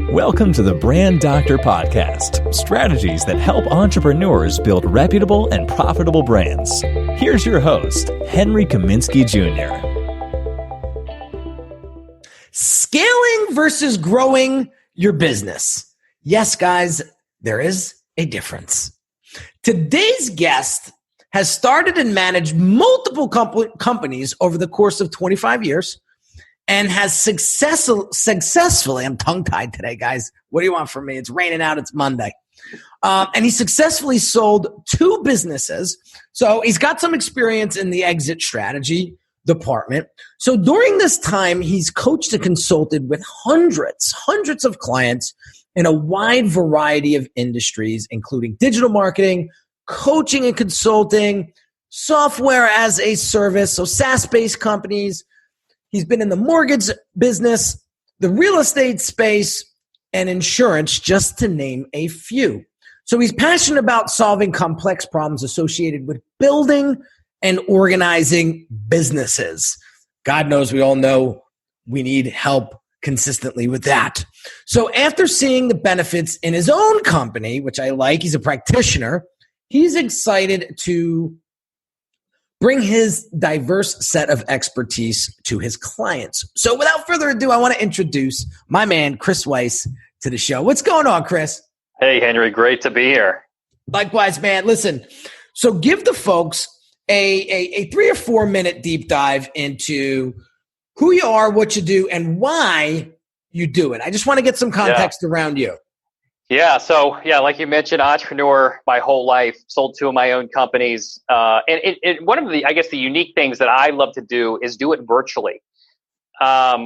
Welcome to the Brand Doctor Podcast, strategies that help entrepreneurs build reputable and profitable brands. Here's your host, Henry Kaminski Jr. Scaling versus growing your business. Yes, guys, there is a difference. Today's guest has started and managed multiple companies over the course of 25 years and has successfully, I'm tongue-tied today, guys. What do you want from me? It's raining out. It's Monday. And he successfully sold 2 businesses. So he's got some experience in the exit strategy department. So during this time, he's coached and consulted with hundreds of clients in a wide variety of industries, including digital marketing, coaching and consulting, software as a service, so SaaS-based companies. He's been in the mortgage business, the real estate space, and insurance, just to name a few. So he's passionate about solving complex problems associated with building and organizing businesses. God knows we all know we need help consistently with that. So after seeing the benefits in his own company, which I like, he's a practitioner, he's excited to bring his diverse set of expertise to his clients. So without further ado, I want to introduce my man, Chris Weiss, to the show. What's going on, Chris? Hey, Henry. Great to be here. Likewise, man. Listen, so give the folks a 3 or 4 minute deep dive into who you are, what you do, and why you do it. I just want to get some context around you. So like you mentioned, entrepreneur my whole life, sold 2 of my own companies. And one of the, I guess, the unique things that I love to do is do it virtually. I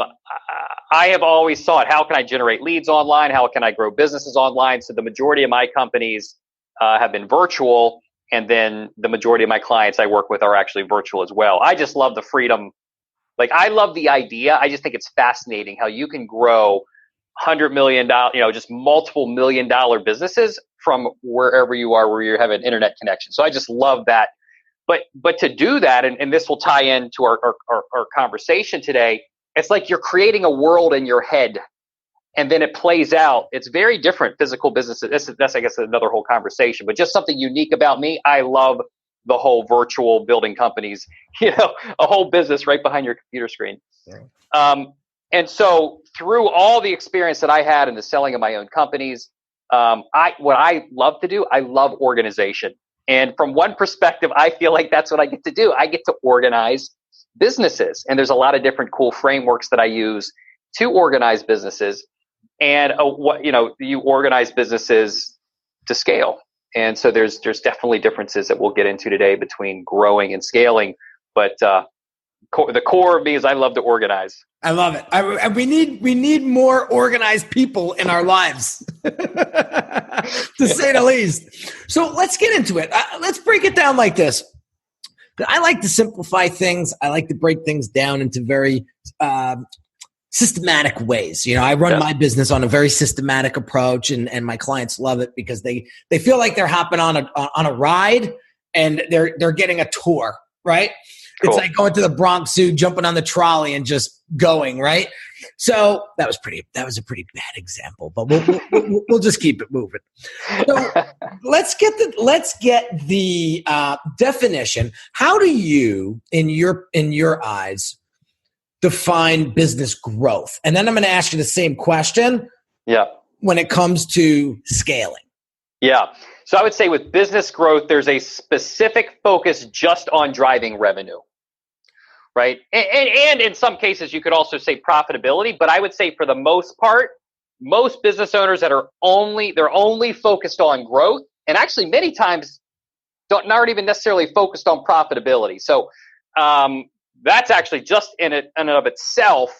have always thought, how can I generate leads online? How can I grow businesses online? So the majority of my companies have been virtual. And then the majority of my clients I work with are actually virtual as well. I just love the freedom. Like, I love the idea. I just think it's fascinating how you can grow $100 million, just multiple $1 million businesses from wherever you are, where you have an internet connection. So I just love that. But to do that, and this will tie into our conversation today, it's like you're creating a world in your head, and then it plays out. It's very different physical businesses. That's I guess another whole conversation. But just something unique about me, I love the whole virtual building companies. A whole business right behind your computer screen. Yeah. And so through all the experience that I had in the selling of my own companies, what I love to do, I love organization. And from one perspective, I feel like that's what I get to do. I get to organize businesses. And there's a lot of different cool frameworks that I use to organize businesses. And you organize businesses to scale. And so there's definitely differences that we'll get into today between growing and scaling. But the core of me is I love to organize. I love it. We need more organized people in our lives, to say the least. So let's get into it. Let's break it down like this. I like to simplify things. I like to break things down into very systematic ways. I run my business on a very systematic approach, and my clients love it because they feel like they're hopping on a ride and they're getting a tour, right? Cool. It's like going to the Bronx Zoo, jumping on the trolley and just going, right? So that was a pretty bad example, but we'll just keep it moving. So let's get the definition. How do you, in your eyes, define business growth? And then I'm going to ask you the same question. Yeah. When it comes to scaling. Yeah. So I would say with business growth, there's a specific focus just on driving revenue, right? And in some cases, you could also say profitability. But I would say for the most part, most business owners that are only focused on growth, and actually many times aren't even necessarily focused on profitability. So that's actually just in and of itself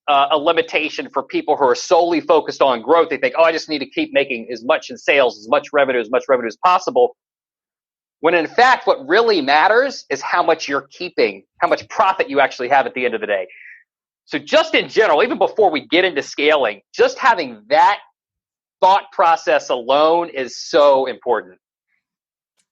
a limitation for people who are solely focused on growth. They think, I just need to keep making as much in sales, as much revenue as possible. When in fact, what really matters is how much you're keeping, how much profit you actually have at the end of the day. So just in general, even before we get into scaling, just having that thought process alone is so important.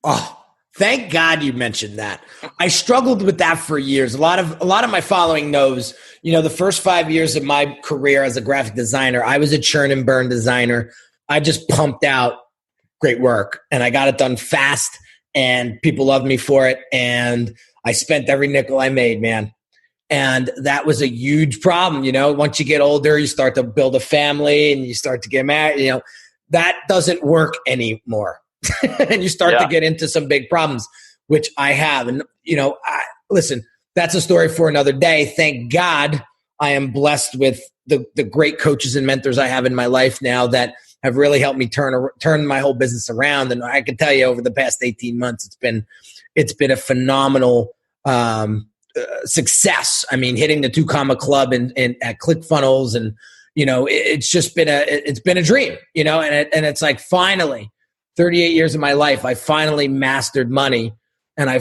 Oh, Thank God you mentioned that. I struggled with that for years. A lot of my following knows, the first 5 years of my career as a graphic designer, I was a churn and burn designer. I just pumped out great work and I got it done fast and people loved me for it. And I spent every nickel I made, man. And that was a huge problem. Once you get older, you start to build a family and you start to get married, that doesn't work anymore. And you start to get into some big problems, which I have. And, listen, that's a story for another day. Thank God I am blessed with the great coaches and mentors I have in my life now that have really helped me turn my whole business around. And I can tell you over the past 18 months, it's been a phenomenal success. I mean, hitting the 2 Comma Club and at ClickFunnels and, it's just been a dream, and it's like finally 38 years of my life, I finally mastered money. And I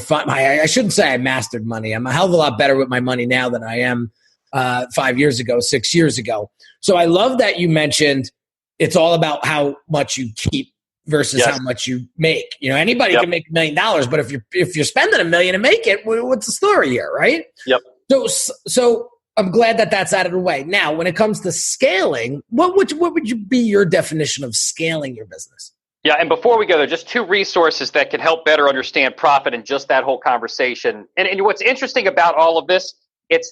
shouldn't say I mastered money. I'm a hell of a lot better with my money now than I am 5 years ago, 6 years ago. So I love that you mentioned it's all about how much you keep versus how much you make. Anybody can make $1 million, but if you're spending $1 million to make it, what's the story here, right? Yep. So I'm glad that that's out of the way. Now, when it comes to scaling, what would you be your definition of scaling your business? Yeah, and before we go there, just 2 resources that can help better understand profit and just that whole conversation. And what's interesting about all of this, it's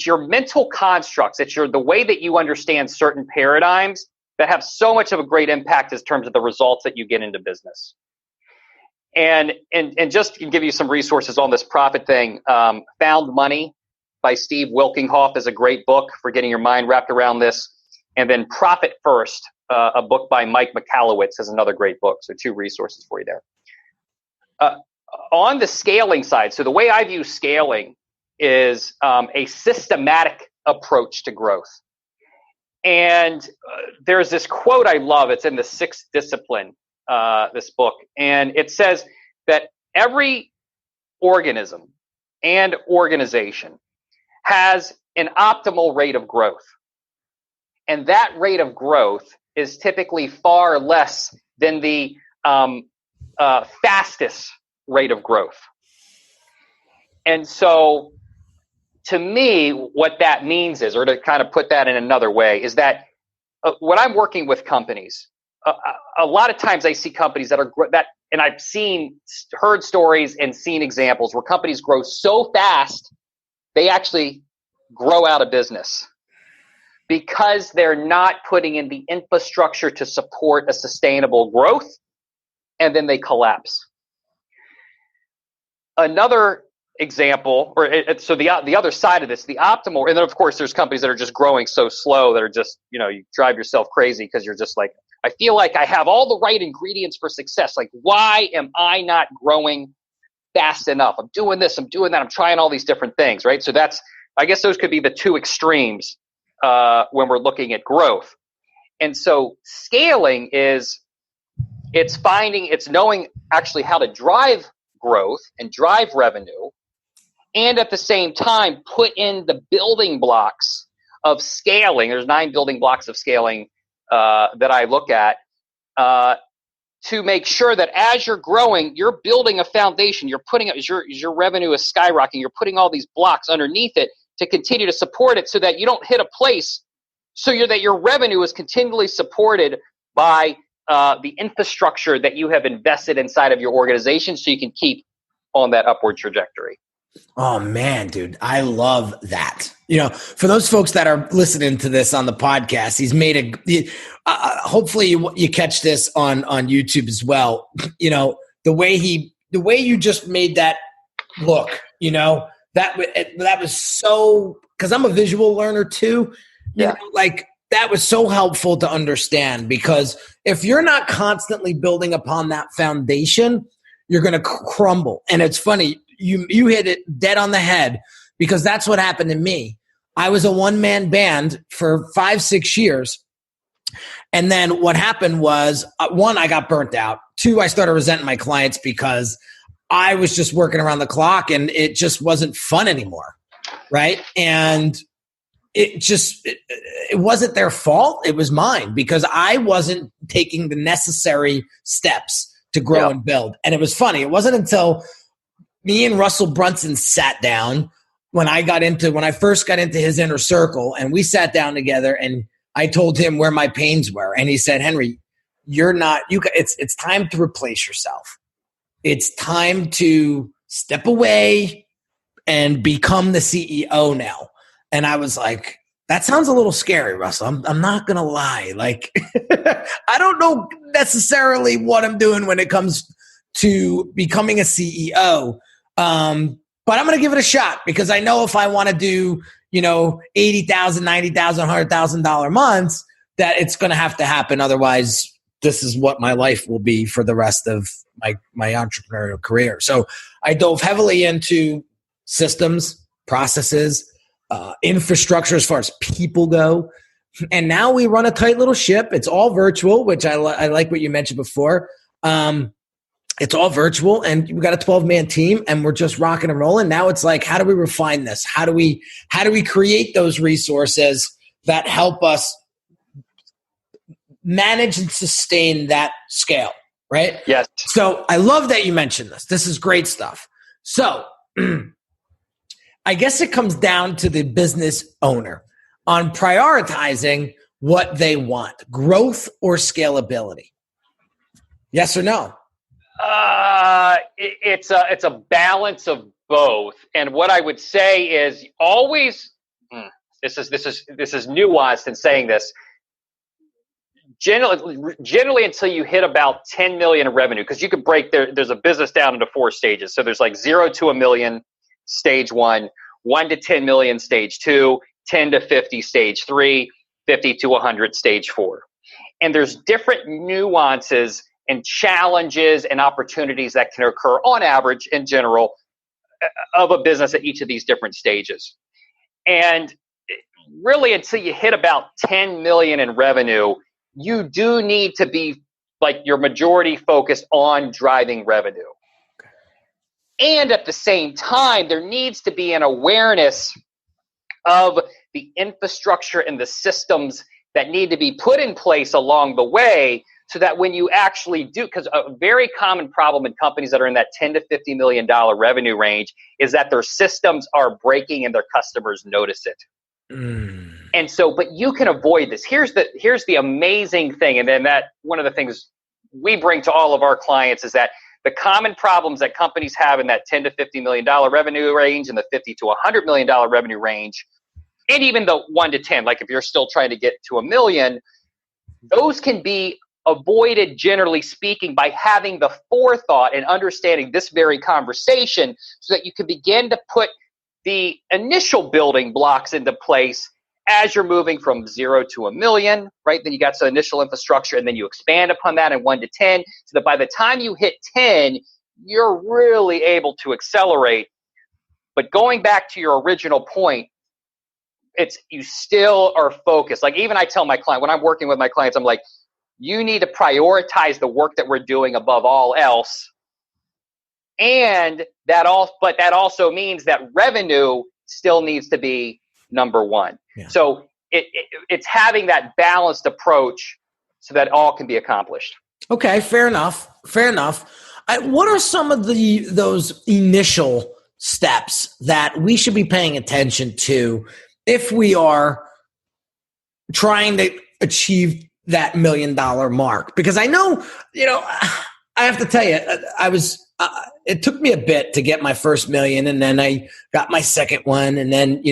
your mental constructs. It's the way that you understand certain paradigms that have so much of a great impact in terms of the results that you get into business. And just to give you some resources on this profit thing, Found Money by Steve Wilkinghoff is a great book for getting your mind wrapped around this. And then Profit First, a book by Mike Michalowicz, is another great book. So 2 resources for you there. On the scaling side, so the way I view scaling is a systematic approach to growth. And there's this quote I love. It's in the 6th Discipline, this book. And it says that every organism and organization has an optimal rate of growth. And that rate of growth is typically far less than the fastest rate of growth. And so to me, what that means is, or to kind of put that in another way, is that when I'm working with companies, a lot of times I see companies and I've heard stories and seen examples where companies grow so fast, they actually grow out of business because they're not putting in the infrastructure to support a sustainable growth, and then they collapse. Another example, so the other side of this, the optimal, and then of course there's companies that are just growing so slow that are just, you drive yourself crazy because you're just like, I feel like I have all the right ingredients for success. Like, why am I not growing fast enough? I'm doing this, I'm doing that, I'm trying all these different things, right? So I guess those could be the 2 extremes when we're looking at growth. And so scaling it's knowing actually how to drive growth and drive revenue, and at the same time put in the building blocks of scaling. There's 9 building blocks of scaling that I look at to make sure that as you're growing, you're building a foundation. You're putting as your revenue is skyrocketing, you're putting all these blocks underneath it to continue to support it, so that you don't hit a place that your revenue is continually supported by the infrastructure that you have invested inside of your organization, so you can keep on that upward trajectory. Oh man, dude, I love that. For those folks that are listening to this on the podcast, he's made hopefully you catch this on YouTube as well. The way you just made that look, that was so, because I'm a visual learner too. That was so helpful to understand, because if you're not constantly building upon that foundation, you're going to crumble. And it's funny, you hit it dead on the head, because that's what happened to me. I was a one-man band for 5-6 years. And then what happened was, 1, I got burnt out. 2, I started resenting my clients because I was just working around the clock and it just wasn't fun anymore. Right. And it wasn't their fault. It was mine, because I wasn't taking the necessary steps to grow and build. And it was funny. It wasn't until me and Russell Brunson sat down when I first got into his inner circle, and we sat down together, and I told him where my pains were. And he said, Henry, it's time to replace yourself. It's time to step away and become the CEO now. And I was like, that sounds a little scary, Russell. I'm not going to lie. Like, I don't know necessarily what I'm doing when it comes to becoming a CEO. But I'm going to give it a shot, because I know if I want to do, $80,000, $90,000, $100,000 months, that it's going to have to happen. Otherwise, this is what my life will be for the rest of my entrepreneurial career. So I dove heavily into systems, processes, infrastructure as far as people go. And now we run a tight little ship. It's all virtual, which I like what you mentioned before. It's all virtual, and we've got a 12-man team, and we're just rocking and rolling. Now it's like, how do we refine this? How do we create those resources that help us manage and sustain that scale, right? Yes. So I love that you mentioned this. This is great stuff. So I guess it comes down to the business owner on prioritizing what they want, growth or scalability. Yes or no? It's a balance of both. And what I would say is always, this is nuanced in saying this. Generally until you hit about 10 million in revenue, because you could break there's a business down into 4 stages. So there's like 0 to 1 million, stage 1, 1 to 10 million, stage 2, 10 to 50, stage 3, 50 to 100, stage 4. And there's different nuances and challenges and opportunities that can occur on average in general of a business at each of these different stages. And really until you hit about 10 million in revenue, you do need to be like your majority focused on driving revenue. And at the same time, there needs to be an awareness of the infrastructure and the systems that need to be put in place along the way, so that when you actually do, because a very common problem in companies that are in that $10 to $50 million revenue range is that their systems are breaking and their customers notice it. And so, but you can avoid this. Here's the amazing thing. And then that one of the things we bring to all of our clients is that the common problems that companies have in that $10 to $50 million revenue range and the $50 to $100 million revenue range, and even the 1 to 10, like if you're still trying to get to $1 million, those can be avoided, generally speaking, by having the forethought and understanding this very conversation, so that you can begin to put the initial building blocks into place as you're moving from 0 to 1 million, right? Then you got some initial infrastructure, and then you expand upon that in 1 to 10, so that by the time you hit 10, you're really able to accelerate. But going back to your original point, you still are focused. Like even I tell my client, when I'm working with my clients, I'm like, you need to prioritize the work that we're doing above all else. And that also means that revenue still needs to be number one. Yeah. So it's having that balanced approach so that all can be accomplished. Okay, fair enough. What are some of those initial steps that we should be paying attention to if we are trying to achieve that $1 million mark? Because I know, I have to tell you, it took me a bit to get my first million, and then I got my second one. And then,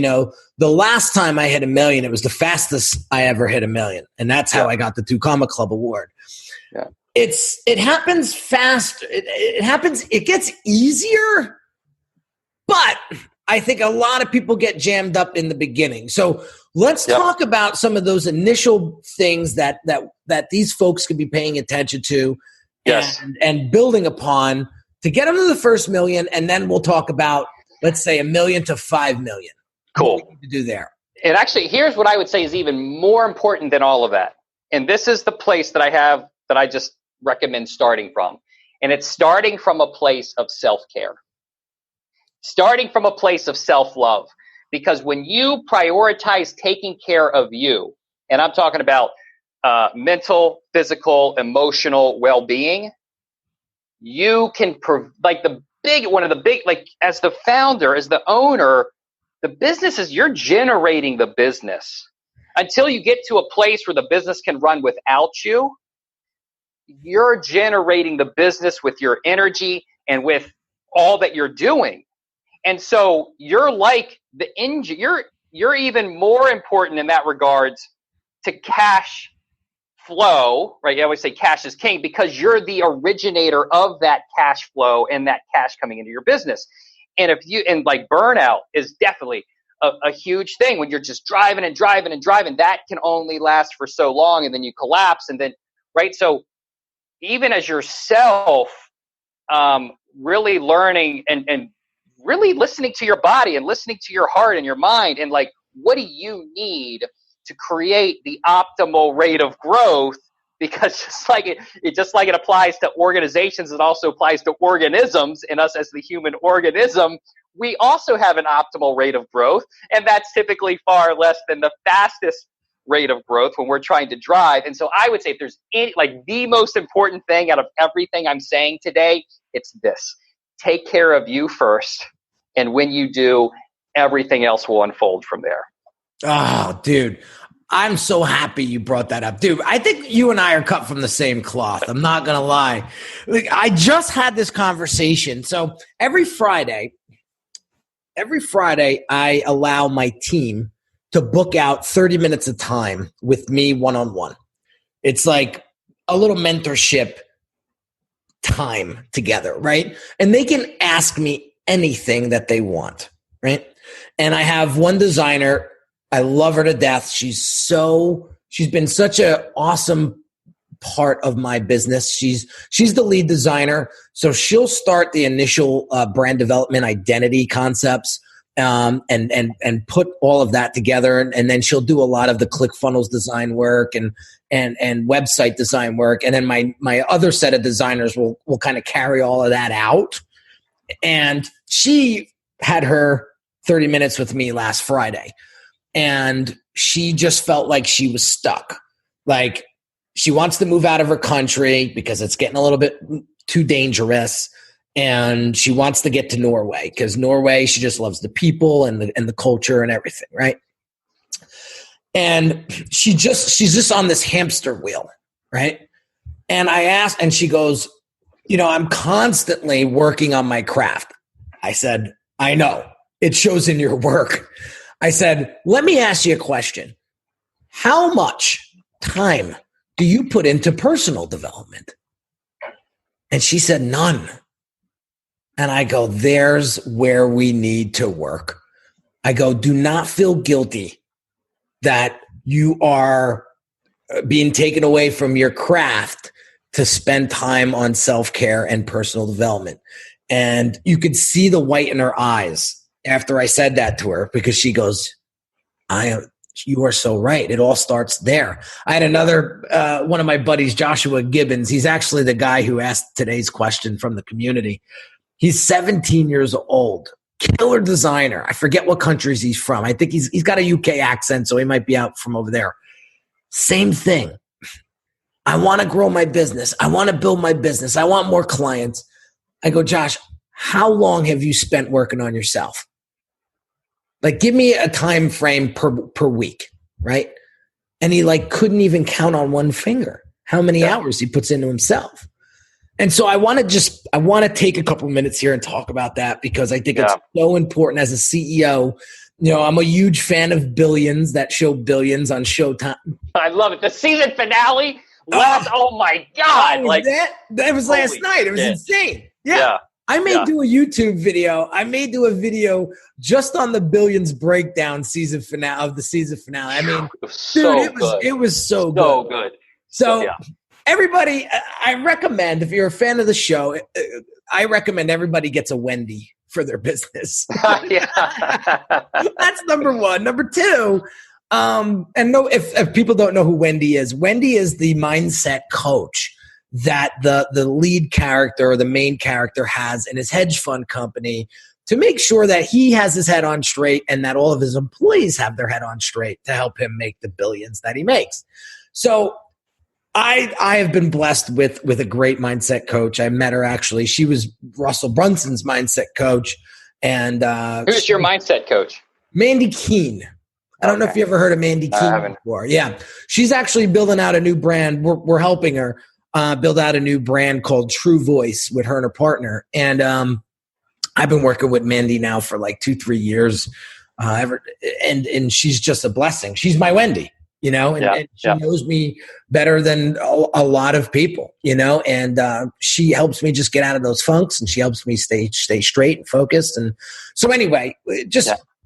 the last time I hit $1 million, it was the fastest I ever hit $1 million. And that's how I got the 2 Comma Club award. Yeah. It happens fast. It gets easier, but I think a lot of people get jammed up in the beginning. So let's talk about some of those initial things that these folks could be paying attention to and building upon to get them to the first $1 million. And then we'll talk about, let's say, $1 million to $5 million. Cool. What we need to do there. And actually, here's what I would say is even more important than all of that. And this is the place that I just recommend starting from. And it's starting from a place of self-care. Starting from a place of self-love. Because when you prioritize taking care of you, and I'm talking about mental, physical, emotional well-being, you can like as the founder, as the owner, the business is, you're generating the business. Until you get to a place where the business can run without you, you're generating the business with your energy and with all that you're doing. And so you're like the engine. You're even more important in that regards to cash flow, right? I always say cash is king, because you're the originator of that cash flow and that cash coming into your business. And like burnout is definitely a huge thing when you're just driving, that can only last for so long, and then you collapse, and then, right? So even as yourself, really learning and really listening to your body and listening to your heart and your mind, and like, what do you need to create the optimal rate of growth? Because just like it applies to organizations, it also applies to organisms, and us as the human organism, we also have an optimal rate of growth, and that's typically far less than the fastest rate of growth when we're trying to drive. And so I would say, if there's the most important thing out of everything I'm saying today, it's this: take care of you first. And when you do, everything else will unfold from there. Oh, dude, I'm so happy you brought that up. Dude, I think you and I are cut from the same cloth. I'm not going to lie. Like, I just had this conversation. So every Friday, I allow my team to book out 30 minutes of time with me one-on-one. It's like a little mentorship time together, right? And they can ask me anything that they want, right? And I have one designer. I love her to death. She's been such an awesome part of my business. She's the lead designer. So she'll start the initial brand development identity concepts, and put all of that together. And then she'll do a lot of the ClickFunnels design work and website design work. And then my other set of designers will kind of carry all of that out. And she had her 30 minutes with me last Friday. And she just felt like she was stuck. Like, she wants to move out of her country because it's getting a little bit too dangerous. And she wants to get to Norway because Norway, she just loves the people and the culture and everything, right? And she's just on this hamster wheel, right? And I asked, and she goes, I'm constantly working on my craft. I said, I know. It shows in your work. I said, let me ask you a question. How much time do you put into personal development? And she said, none. And I go, there's where we need to work. I go, do not feel guilty that you are being taken away from your craft to spend time on self-care and personal development. And you could see the white in her eyes after I said that to her, because she goes, you are so right. It all starts there. I had another, one of my buddies, Joshua Gibbons. He's actually the guy who asked today's question from the community. He's 17 years old, killer designer. I forget what countries he's from. I think he's got a UK accent, so he might be out from over there. Same thing. I want to grow my business. I want to build my business. I want more clients. I go, Josh, how long have you spent working on yourself? Like, give me a time frame per week, right? And he couldn't even count on one finger how many hours he puts into himself. And so I want to take a couple minutes here and talk about that, because I think it's so important as a CEO. I'm a huge fan of Billions, that show Billions on Showtime. I love it. The season finale. Oh my God. That was last night. It was insane. Yeah. I may do a YouTube video. I may do a video just on the Billions breakdown of the season finale. I mean, it was so good. So everybody, I recommend, if you're a fan of the show, I recommend everybody gets a Wendy for their business. That's number one. Number two, if people don't know who Wendy is the mindset coach that the lead character or the main character has in his hedge fund company to make sure that he has his head on straight and that all of his employees have their head on straight to help him make the billions that he makes. So I have been blessed with a great mindset coach. I met her actually. She was Russell Brunson's mindset coach. And who's your mindset coach? Mandy Keene. I don't know if you ever heard of Mandy Keene before. Yeah. She's actually building out a new brand. We're helping her build out a new brand called True Voice with her and her partner. And I've been working with Mandy now for like 2-3 years. And she's just a blessing. She's my Wendy. And she knows me better than a lot of people, and she helps me just get out of those funks, and she helps me stay straight and focused. And so anyway,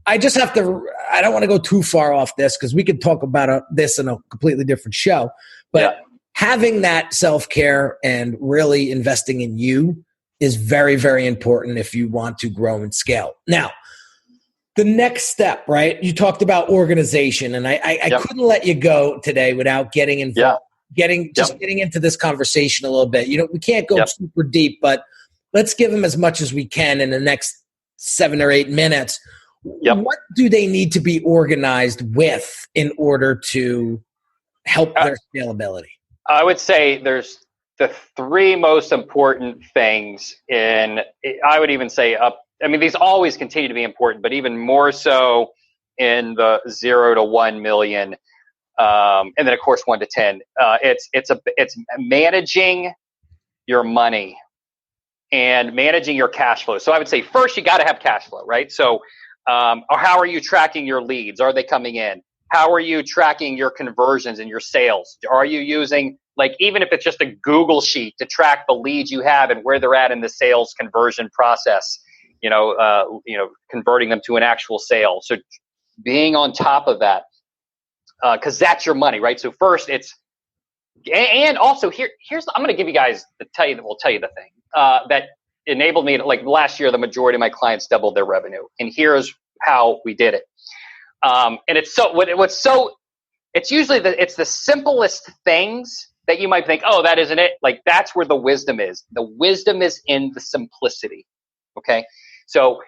I just have to, I don't want to go too far off this because we could talk about this in a completely different show, but having that self-care and really investing in you is very, very important if you want to grow and scale. Now, the next step, right? You talked about organization, and I couldn't let you go today without getting involved, getting into this conversation a little bit. We can't go super deep, but let's give them as much as we can in the next 7 or 8 minutes. What do they need to be organized with in order to help their scalability? I would say there's the 3 most important things, and I would even say these always continue to be important, but even more so in the 0 to 1 million, and then of course 1 to 10. It's managing your money and managing your cash flow. So I would say first you got to have cash flow, right? So how are you tracking your leads? Are they coming in? How are you tracking your conversions and your sales? Are you using, even if it's just a Google sheet to track the leads you have and where they're at in the sales conversion process? Converting them to an actual sale. So being on top of that, because that's your money, right? So first and also here's I'm going to give you guys tell you the thing that enabled me to, last year, the majority of my clients doubled their revenue, and here's how we did it. And it's usually it's the simplest things that you might think, oh, that isn't it. That's where the wisdom is. The wisdom is in the simplicity. Okay. So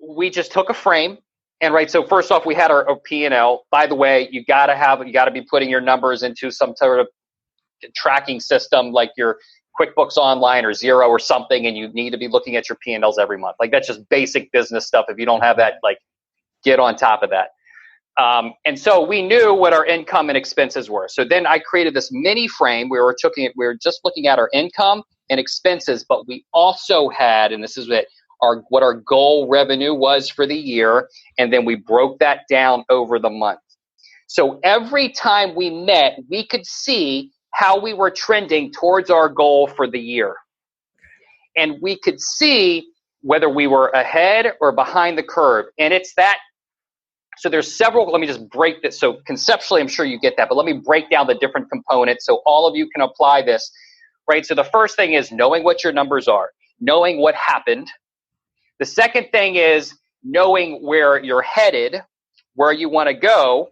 we just took a frame, and so first off, we had our P&L. By the way, you got to be putting your numbers into some sort of tracking system like your QuickBooks Online or Xero or something, and you need to be looking at your P&Ls every month. That's just basic business stuff. If you don't have that, get on top of that. And so we knew what our income and expenses were. So then I created this mini frame. We were just looking at our income and expenses, but we also had, and this is what our goal revenue was for the year, and then we broke that down over the month. So every time we met, we could see how we were trending towards our goal for the year. And we could see whether we were ahead or behind the curve. And it's that. So there's several, let me just break this. So conceptually, I'm sure you get that, but let me break down the different components so all of you can apply this, right? So the first thing is knowing what your numbers are, knowing what happened. The second thing is knowing where you're headed, where you want to go.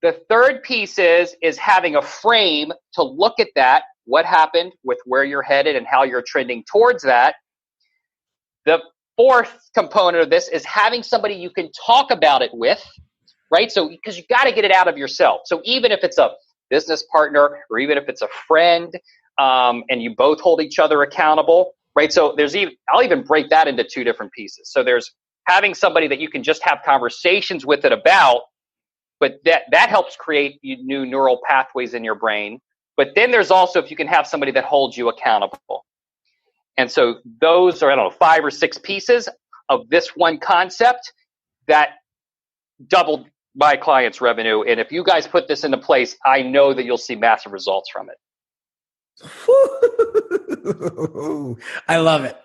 The third piece is having a frame to look at that, what happened with where you're headed and how you're trending towards that. The fourth component of this is having somebody you can talk about it with, right? So, because you got to get it out of yourself. So even if it's a business partner or even if it's a friend, and you both hold each other accountable, right? So I'll even break that into 2 different pieces. So there's having somebody that you can just have conversations with it about, but that helps create new neural pathways in your brain. But then there's also if you can have somebody that holds you accountable. And so those are, 5 or 6 pieces of this one concept that doubled my client's revenue. And if you guys put this into place, I know that you'll see massive results from it. I love it.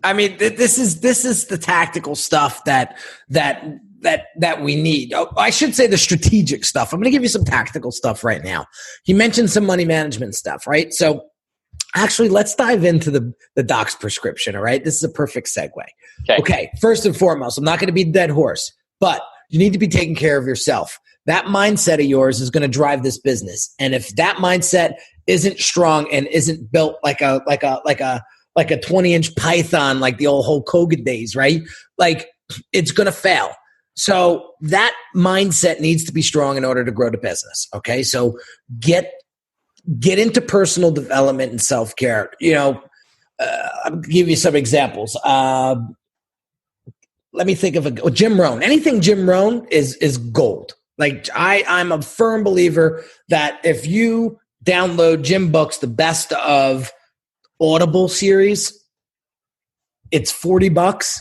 I mean, this is the tactical stuff that we need. Oh, I should say the strategic stuff. I'm going to give you some tactical stuff right now. You mentioned some money management stuff, right? So actually, let's dive into the doc's prescription, all right? This is a perfect segue. Okay, first and foremost, I'm not going to be a dead horse, but you need to be taking care of yourself. That mindset of yours is going to drive this business. And if that mindset isn't strong and isn't built like a 20-inch python, like the old Hulk Hogan days, right? It's going to fail. So that mindset needs to be strong in order to grow the business. Okay. So get get into personal development and self-care. I'll give you some examples. Let me think of Jim Rohn. Anything Jim Rohn is gold. Like I'm a firm believer that if you download Jim books, the best of Audible series, it's $40.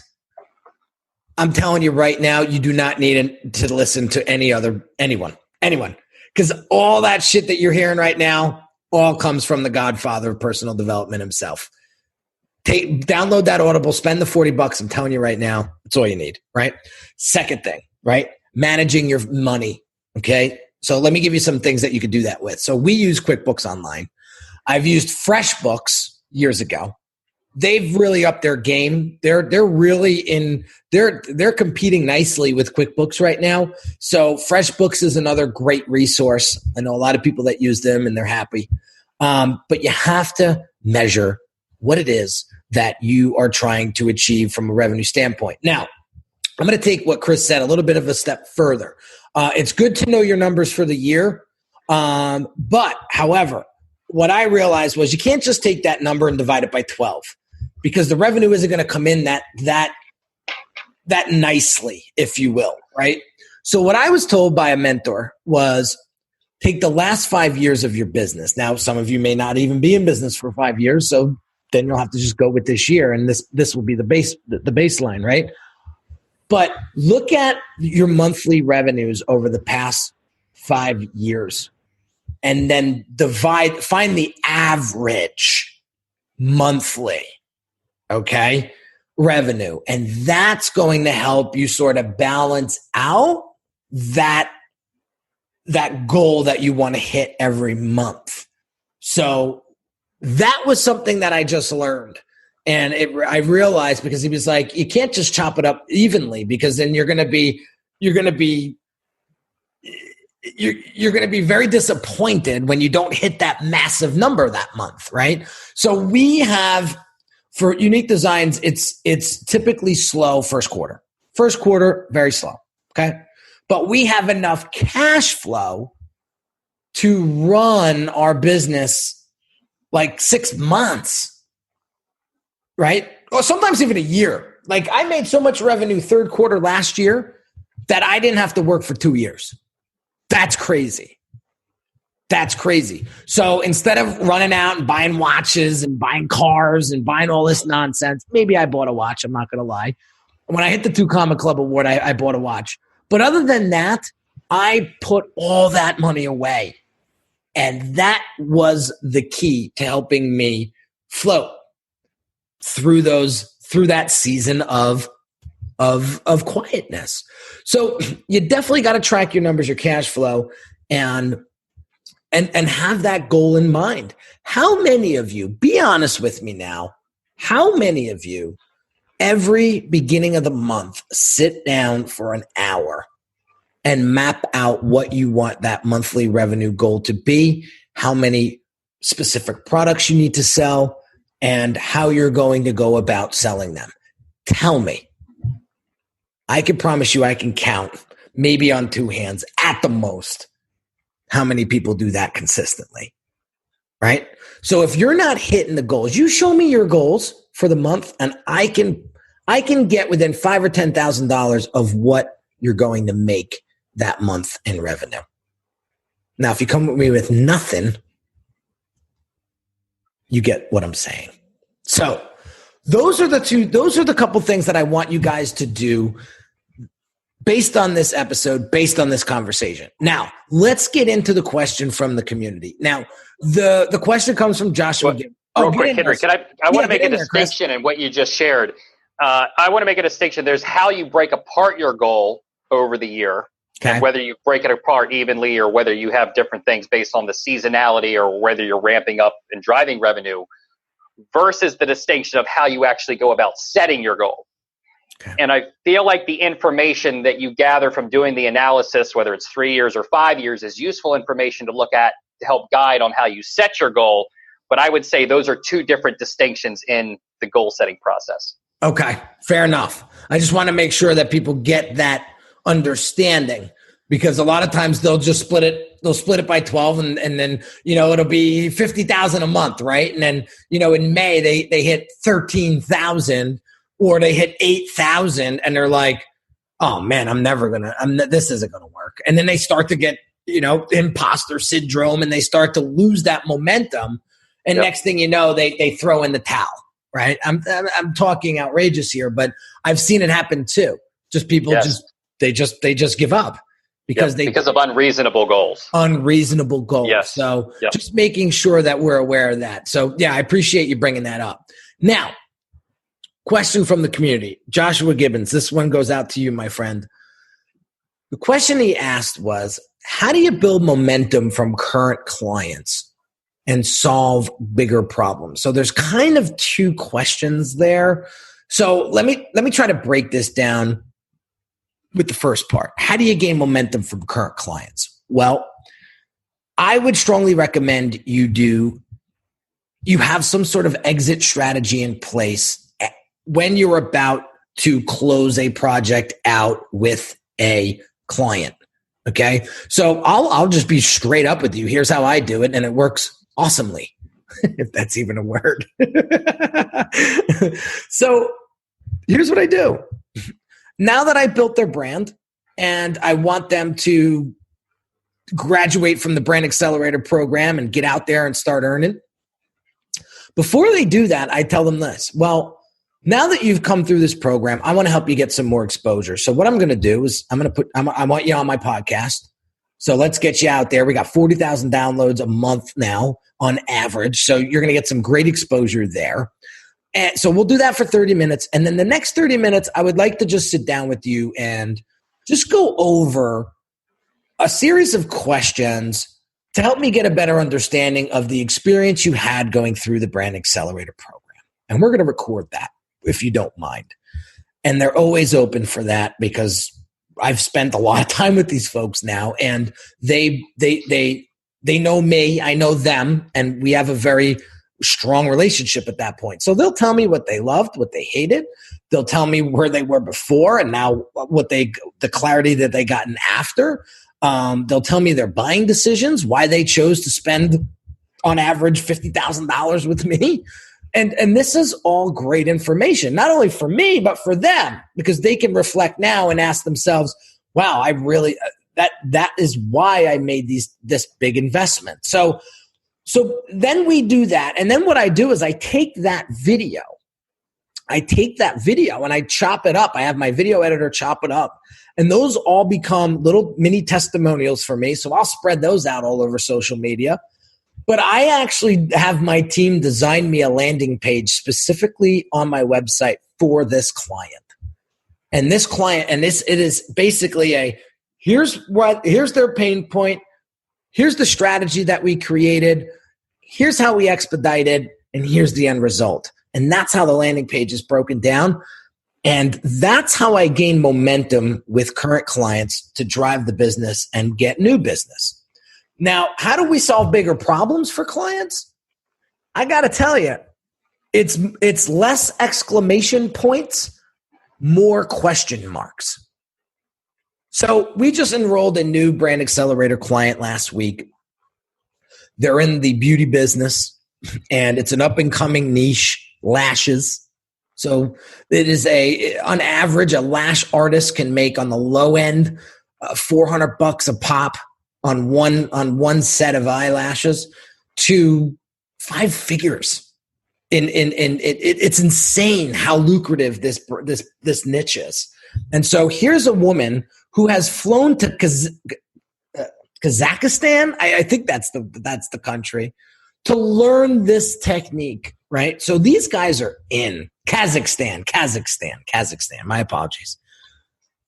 I'm telling you right now, you do not need to listen to anyone. Because all that shit that you're hearing right now all comes from the godfather of personal development himself. Download that Audible, spend the $40. I'm telling you right now, that's all you need, right? Second thing, right? Managing your money, okay? So let me give you some things that you could do that with. So we use QuickBooks Online. I've used FreshBooks years ago. They've really upped their game. They're competing nicely with QuickBooks right now. So FreshBooks is another great resource. I know a lot of people that use them and they're happy. But you have to measure what it is that you are trying to achieve from a revenue standpoint. Now, I'm going to take what Chris said a little bit of a step further. It's good to know your numbers for the year. But however, what I realized was you can't just take that number and divide it by 12 because the revenue isn't going to come in that nicely, if you will, right? So what I was told by a mentor was take the last 5 years of your business. Now, some of you may not even be in business for 5 years, so then you'll have to just go with this year, and this will be the baseline, right? But look at your monthly revenues over the past 5 years and then find the average monthly, okay, revenue. And that's going to help you sort of balance out that goal that you want to hit every month. So that was something that I just learned. And I realized because he was like, you can't just chop it up evenly because then you're going to be very disappointed when you don't hit that massive number that month, right? So we have, for Unique Designs, it's typically slow first quarter. First quarter, very slow, okay? But we have enough cash flow to run our business like 6 months. Right? Or sometimes even a year. Like I made so much revenue third quarter last year that I didn't have to work for 2 years. That's crazy. That's crazy. So instead of running out and buying watches and buying cars and buying all this nonsense, maybe I bought a watch. I'm not going to lie. When I hit the 2 Comma Club award, I bought a watch. But other than that, I put all that money away. And that was the key to helping me float through that season of quietness. So you definitely got to track your numbers, your cash flow, and have that goal in mind. How many of you, be honest with me now, how many of you every beginning of the month sit down for an hour and map out what you want that monthly revenue goal to be, how many specific products you need to sell, and how you're going to go about selling them? Tell me. I can promise you I can count, maybe on 2 hands at the most, how many people do that consistently, right? So if you're not hitting the goals, you show me your goals for the month and I can get within $5,000 or $10,000 of what you're going to make that month in revenue. Now, if you come with me with nothing, you get what I'm saying. So those are the couple things that I want you guys to do based on this episode, based on this conversation. Now, let's get into the question from the community. Now, the question comes from Joshua. Real quick, Henry, I want to make a distinction in what you just shared. I want to make a distinction. There's how you break apart your goal over the year. Okay. And whether you break it apart evenly or whether you have different things based on the seasonality or whether you're ramping up and driving revenue versus the distinction of how you actually go about setting your goal. Okay. And I feel like the information that you gather from doing the analysis, whether it's 3 years or 5 years, is useful information to look at to help guide on how you set your goal. But I would say those are 2 different distinctions in the goal setting process. Okay, fair enough. I just want to make sure that people get that understanding. because a lot of times they'll just split it by 12 and then, it'll be 50,000 a month. Right. And then, in May they hit 13,000 or they hit 8,000 and they're like, oh man, this isn't going to work. And then they start to get, imposter syndrome and they start to lose that momentum. And next thing you know, they throw in the towel. Right. I'm talking outrageous here, but I've seen it happen too. Just people they just give up. Because of unreasonable goals. Unreasonable goals. Yes. So just making sure that we're aware of that. So I appreciate you bringing that up. Now, question from the community. Joshua Gibbons, this one goes out to you, my friend. The question he asked was, how do you build momentum from current clients and solve bigger problems? So there's kind of two questions there. So let me try to break this down. With the first part, how do you gain momentum from current clients? Well, I would strongly recommend you have some sort of exit strategy in place when you're about to close a project out with a client. Okay. So I'll just be straight up with you. Here's how I do it. And it works awesomely, if that's even a word. So here's what I do. Now that I built their brand and I want them to graduate from the Brand Accelerator program and get out there and start earning, before they do that, I tell them this. Well, now that you've come through this program, I want to help you get some more exposure. So what I'm going to do is I want you on my podcast. So let's get you out there. We got 40,000 downloads a month now on average. So you're going to get some great exposure there. And so we'll do that for 30 minutes. And then the next 30 minutes, I would like to just sit down with you and just go over a series of questions to help me get a better understanding of the experience you had going through the Brand Accelerator program. And we're going to record that if you don't mind. And they're always open for that because I've spent a lot of time with these folks now and they know me, I know them, and we have a very strong relationship at that point. So they'll tell me what they loved, what they hated. They'll tell me where they were before and now the clarity that they gotten after. They'll tell me their buying decisions, why they chose to spend on average $50,000 with me. And this is all great information, not only for me, but for them, because they can reflect now and ask themselves, wow, I really, that is why I made this big investment. So then we do that. And then what I do is I take that video and I chop it up. I have my video editor chop it up. And those all become little mini testimonials for me. So I'll spread those out all over social media. But I actually have my team design me a landing page specifically on my website for this client. And this client, it is basically here's their pain point. Here's the strategy that we created. Here's how we expedited, and here's the end result. And that's how the landing page is broken down. And that's how I gain momentum with current clients to drive the business and get new business. Now, how do we solve bigger problems for clients? I got to tell you, it's less exclamation points, more question marks. So we just enrolled a new Brand Accelerator client last week. They're in the beauty business, and it's an up-and-coming niche, lashes. So it is on average, a lash artist can make on the low end $400 a pop on one set of eyelashes to 5 figures. It's insane how lucrative this niche is. And so here's a woman who has flown to Kazakhstan. I think that's the country, to learn this technique, right? So these guys are in Kazakhstan. My apologies.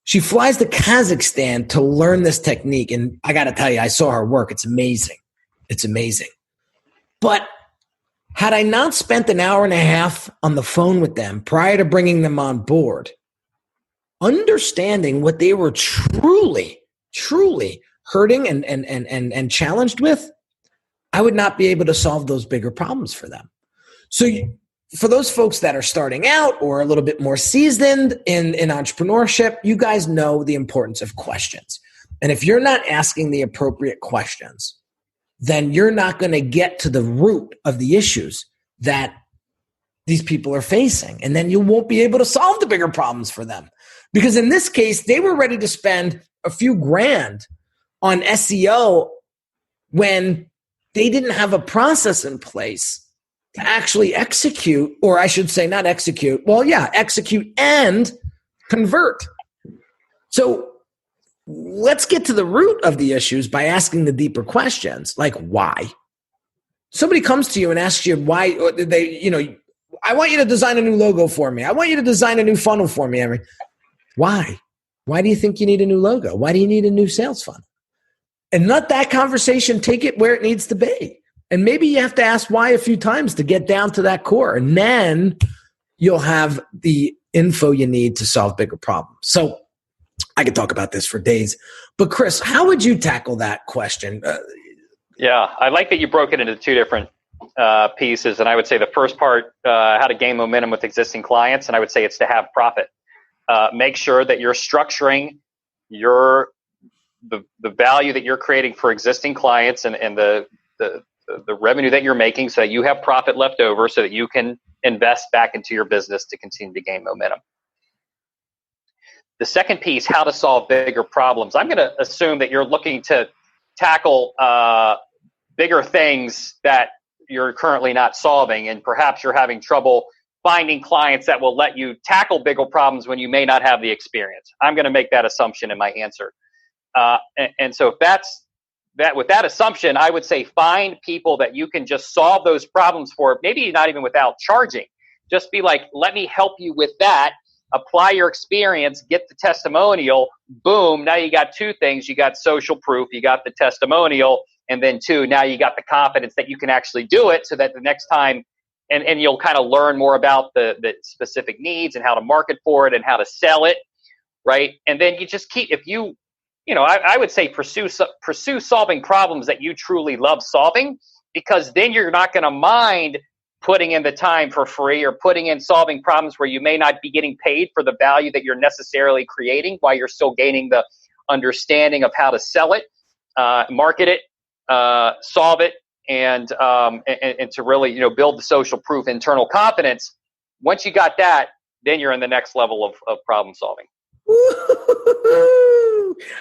She flies to Kazakhstan to learn this technique. And I got to tell you, I saw her work. It's amazing. It's amazing. But had I not spent an hour and a half on the phone with them prior to bringing them on board, understanding what they were truly hurting and challenged with, I would not be able to solve those bigger problems for them. So for those folks that are starting out or a little bit more seasoned in entrepreneurship, you guys know the importance of questions. And if you're not asking the appropriate questions, then you're not going to get to the root of the issues that these people are facing. And then you won't be able to solve the bigger problems for them. Because in this case, they were ready to spend a few grand on SEO when they didn't have a process in place to actually execute, or I should say not execute. Well, yeah, execute and convert. So let's get to the root of the issues by asking the deeper questions, like why. Somebody comes to you and asks you why I want you to design a new logo for me. I want you to design a new funnel for me. Why? Why do you think you need a new logo? Why do you need a new sales funnel? And let that conversation take it where it needs to be. And maybe you have to ask why a few times to get down to that core. And then you'll have the info you need to solve bigger problems. So I could talk about this for days. But Chris, how would you tackle that question? Yeah, I like that you broke it into two different pieces. And I would say the first part, how to gain momentum with existing clients. And I would say it's to have profit. Make sure that you're structuring the value that you're creating for existing clients and the revenue that you're making so that you have profit left over so that you can invest back into your business to continue to gain momentum. The second piece, how to solve bigger problems. I'm going to assume that you're looking to tackle bigger things that you're currently not solving, and perhaps you're having trouble finding clients that will let you tackle bigger problems when you may not have the experience. I'm going to make that assumption in my answer. And so if that's that, with that assumption, I would say find people that you can just solve those problems for, maybe not even without charging. Just be like, let me help you with that. Apply your experience, get the testimonial, boom. Now you got two things. You got social proof, you got the testimonial, and then two, now you got the confidence that you can actually do it so that the next time, and you'll kind of learn more about the specific needs and how to market for it and how to sell it, right? And then you just keep, I would say pursue solving problems that you truly love solving, because then you're not going to mind putting in the time for free or putting in solving problems where you may not be getting paid for the value that you're necessarily creating, while you're still gaining the understanding of how to sell it, market it, solve it, and to really build the social proof internal confidence. Once you got that, then you're in the next level of problem solving.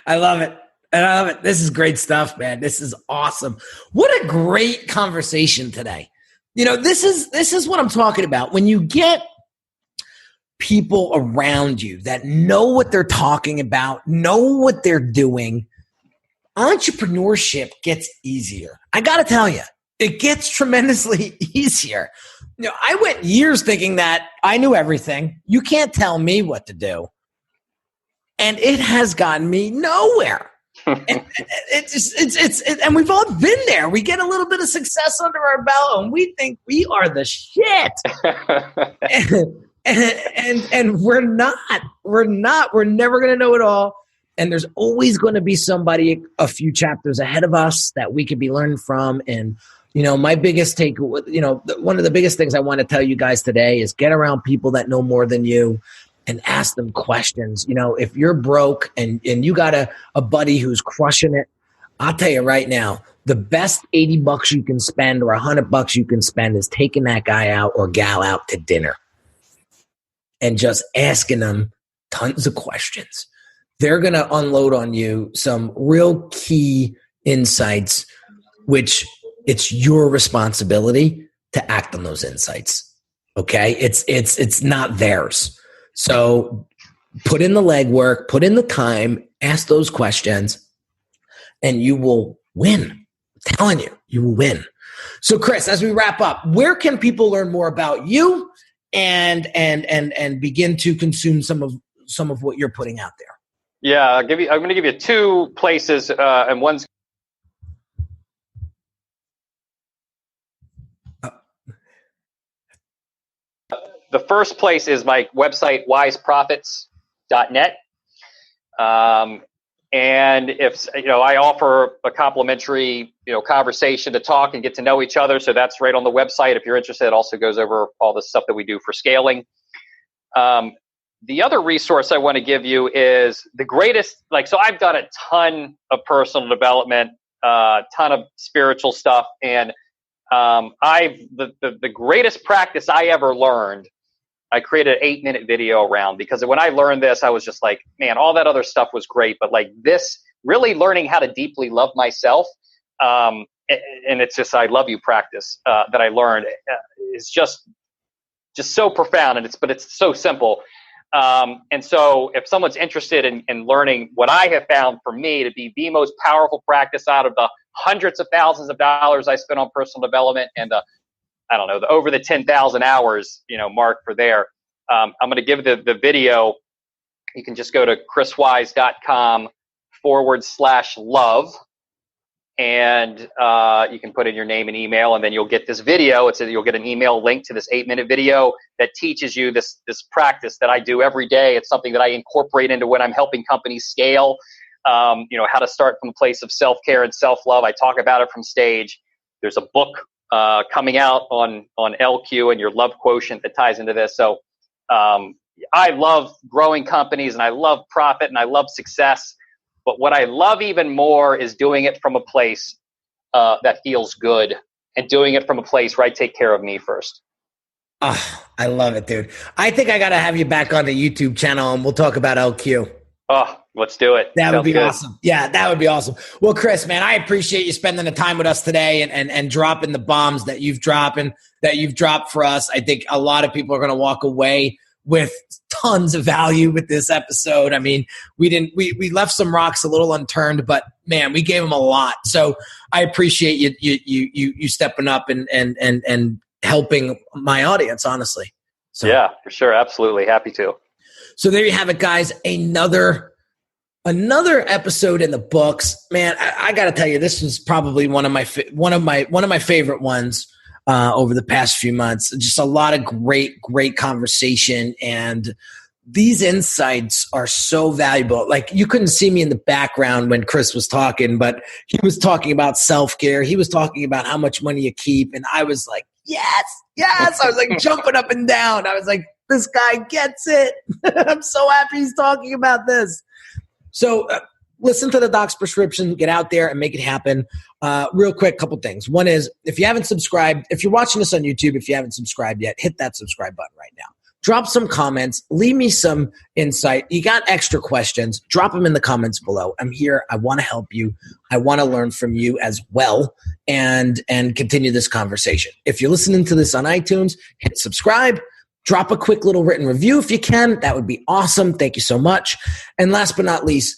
I love it. I love it. This is great stuff, man. This is awesome. What a great conversation today. This is what I'm talking about. When you get people around you that know what they're talking about, know what they're doing, entrepreneurship gets easier. I got to tell you, it gets tremendously easier. I went years thinking that I knew everything. You can't tell me what to do. And it has gotten me nowhere. And we've all been there. We get a little bit of success under our belt and we think we are the shit. and we're not. We're never going to know it all. And there's always going to be somebody a few chapters ahead of us that we could be learning from. And, my biggest take, one of the biggest things I want to tell you guys today is get around people that know more than you and ask them questions. If you're broke and you got a buddy who's crushing it, I'll tell you right now, the best $80 you can spend or $100 you can spend is taking that guy out or gal out to dinner and just asking them tons of questions. They're going to unload on you some real key insights, which it's your responsibility to act on those insights. Okay. It's not theirs. So put in the legwork, put in the time, ask those questions, and you will win. I'm telling you, you will win. So Chris, as we wrap up, where can people learn more about you and begin to consume some of what you're putting out there? Yeah, I'm going to give you two places, and one's the first place is my website, wiseprofits.net. And if, I offer a complimentary, conversation to talk and get to know each other. So that's right on the website. If you're interested, it also goes over all the stuff that we do for scaling. The other resource I want to give you is the greatest, so I've done a ton of personal development, ton of spiritual stuff. And the greatest practice I ever learned, I created an 8-minute video around, because when I learned this, I was just like, man, all that other stuff was great. But like this, really learning how to deeply love myself, and it's just, I love you practice that I learned is just so profound, but it's so simple. And so if someone's interested in learning what I have found for me to be the most powerful practice out of the hundreds of thousands of dollars I spent on personal development and over the 10,000 hours, mark for there, I'm going to give the video. You can just go to chriswise.com/love. And you can put in your name and email, and then you'll get this video. You'll get an email link to this 8-minute video that teaches you this practice that I do every day. It's something that I incorporate into when I'm helping companies scale. How to start from a place of self-care and self-love. I talk about it from stage. There's a book coming out on LQ and your love quotient that ties into this. So I love growing companies, and I love profit, and I love success. But what I love even more is doing it from a place that feels good, and doing it from a place where I take care of me first. Oh, I love it, dude. I think I got to have you back on the YouTube channel, and we'll talk about LQ. Oh, let's do it. That would be awesome. Yeah, that would be awesome. Well, Chris, man, I appreciate you spending the time with us today and dropping the bombs that you've dropped for us. I think a lot of people are going to walk away with tons of value with this episode. I mean, we left some rocks a little unturned, but man, we gave them a lot. So I appreciate you stepping up and helping my audience, honestly. So yeah, for sure. Absolutely. Happy to. So there you have it, guys. Another episode in the books, man. I got to tell you, this was probably one of my favorite ones over the past few months. Just a lot of great conversation, and these insights are so valuable. Like, you couldn't see me in the background when Chris was talking, but he was talking about self-care. He was talking about how much money you keep, and I was like, yes. I was like jumping up and down. I was like, this guy gets it. I'm so happy he's talking about this. So listen to the doc's prescription, get out there and make it happen. Real quick, couple things. One is, if you haven't subscribed, if you're watching this on YouTube, if you haven't subscribed yet, hit that subscribe button right now. Drop some comments. Leave me some insight. You got extra questions, drop them in the comments below. I'm here. I want to help you. I want to learn from you as well and continue this conversation. If you're listening to this on iTunes, hit subscribe. Drop a quick little written review if you can. That would be awesome. Thank you so much. And last but not least,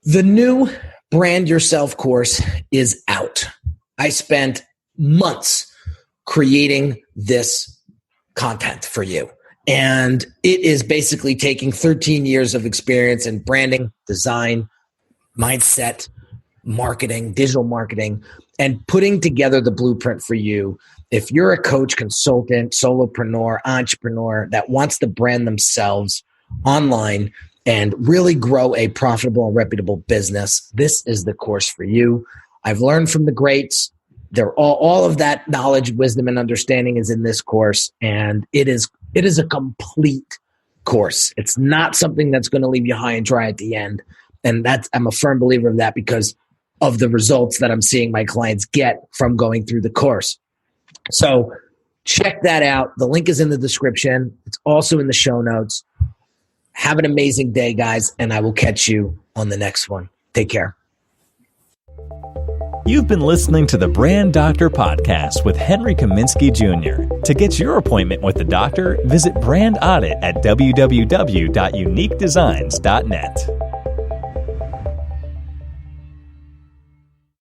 the new Brand Yourself course is out. I spent months creating this content for you. And it is basically taking 13 years of experience in branding, design, mindset, marketing, digital marketing, and putting together the blueprint for you. If you're a coach, consultant, solopreneur, entrepreneur that wants to brand themselves online and really grow a profitable and reputable business, this is the course for you. I've learned from the greats. They're all of that knowledge, wisdom, and understanding is in this course, and it is a complete course. It's not something that's going to leave you high and dry at the end, and I'm a firm believer of that because of the results that I'm seeing my clients get from going through the course. So check that out. The link is in the description. It's also in the show notes. Have an amazing day, guys, and I will catch you on the next one. Take care. You've been listening to the Brand Doctor Podcast with Henry Kaminski Jr. To get your appointment with the doctor, visit Brand Audit at www.uniquedesigns.net.